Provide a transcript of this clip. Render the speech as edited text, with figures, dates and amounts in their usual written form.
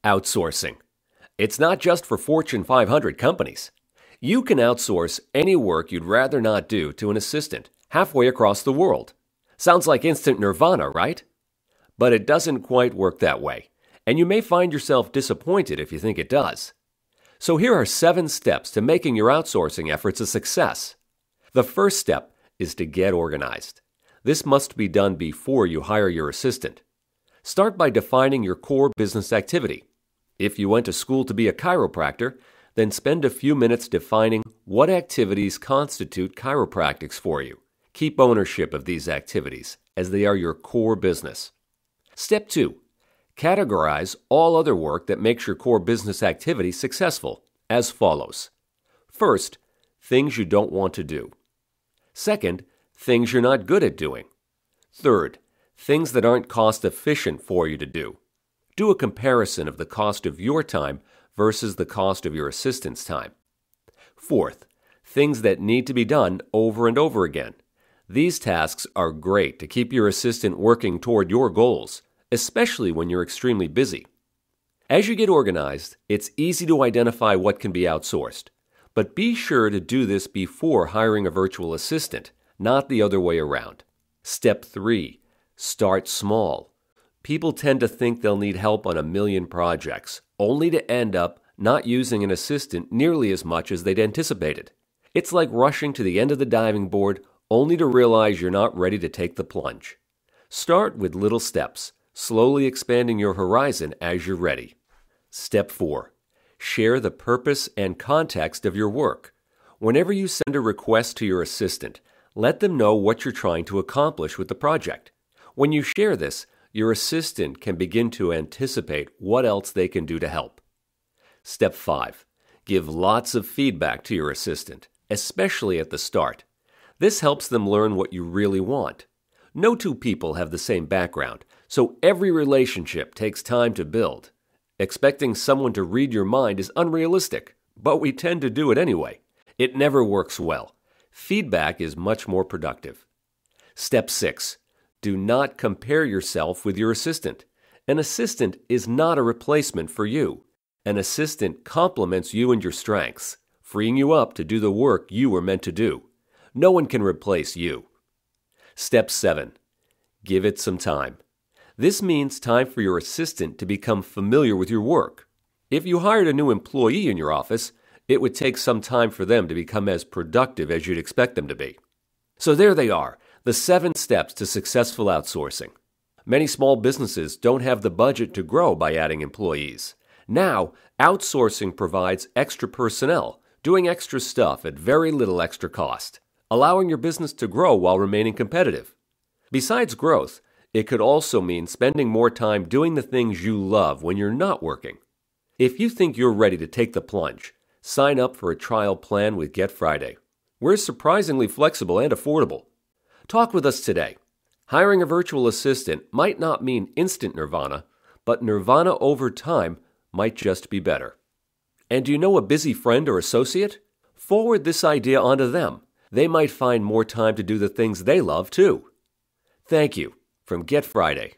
Outsourcing. It's not just for Fortune 500 companies. You can outsource any work you'd rather not do to an assistant halfway across the world. Sounds like instant nirvana, right? But it doesn't quite work that way, and you may find yourself disappointed if you think it does. So here are 7 steps to making your outsourcing efforts a success. The first step is to get organized. This must be done before you hire your assistant. Start by defining your core business activity. If you went to school to be a chiropractor, then spend a few minutes defining what activities constitute chiropractics for you. Keep ownership of these activities, as they are your core business. Step 2. Categorize all other work that makes your core business activity successful, as follows. First, things you don't want to do. Second, things you're not good at doing. Third, things that aren't cost efficient for you to do. Do a comparison of the cost of your time versus the cost of your assistant's time. Fourth, things that need to be done over and over again. These tasks are great to keep your assistant working toward your goals, especially when you're extremely busy. As you get organized, it's easy to identify what can be outsourced, but be sure to do this before hiring a virtual assistant, not the other way around. Step 3. Start small. People tend to think they'll need help on a million projects, only to end up not using an assistant nearly as much as they'd anticipated. It's like rushing to the end of the diving board only to realize you're not ready to take the plunge. Start with little steps, slowly expanding your horizon as you're ready. Step 4. Share the purpose and context of your work. Whenever you send a request to your assistant, let them know what you're trying to accomplish with the project. When you share this, your assistant can begin to anticipate what else they can do to help. Step 5. Give lots of feedback to your assistant, especially at the start. This helps them learn what you really want. No two people have the same background, so every relationship takes time to build. Expecting someone to read your mind is unrealistic, but we tend to do it anyway. It never works well. Feedback is much more productive. Step 6. Do not compare yourself with your assistant. An assistant is not a replacement for you. An assistant complements you and your strengths, freeing you up to do the work you were meant to do. No one can replace you. Step 7. Give it some time. This means time for your assistant to become familiar with your work. If you hired a new employee in your office, it would take some time for them to become as productive as you'd expect them to be. So there they are, the 7 steps to successful outsourcing. Many small businesses don't have the budget to grow by adding employees. Now, outsourcing provides extra personnel, doing extra stuff at very little extra cost, allowing your business to grow while remaining competitive. Besides growth, it could also mean spending more time doing the things you love when you're not working. If you think you're ready to take the plunge, sign up for a trial plan with GetFriday. We're surprisingly flexible and affordable. Talk with us today. Hiring a virtual assistant might not mean instant nirvana, but nirvana over time might just be better. And do you know a busy friend or associate? Forward this idea onto them. They might find more time to do the things they love too. Thank you from GetFriday.